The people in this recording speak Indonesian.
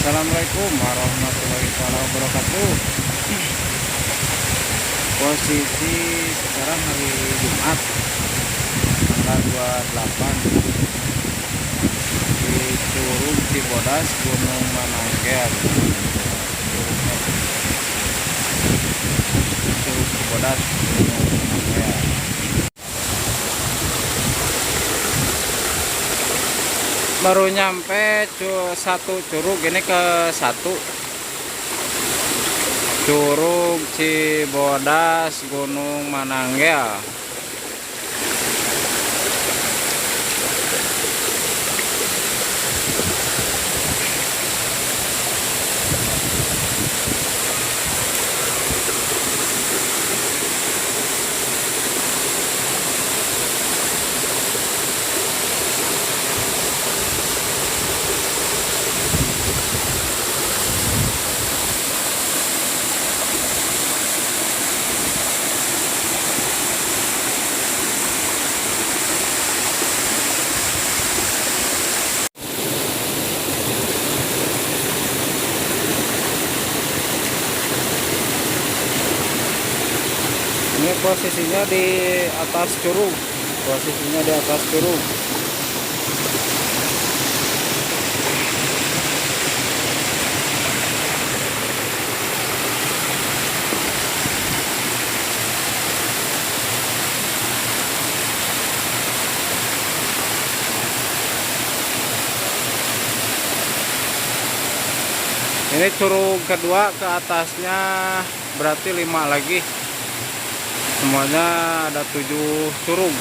Assalamualaikum warahmatullahi wabarakatuh. Posisi sekarang hari Jumat tanggal 28 di Curug Cibodas, Gunung Manangger. Curug Cibodas, Gunung Manangger. Baru nyampe satu curug, ini ke satu Curug Cibodas, Gunung Manangger. Ini posisinya di atas curug, posisinya di atas curug. Ini curug kedua, ke atasnya berarti 5 lagi. Semuanya ada 7 curug.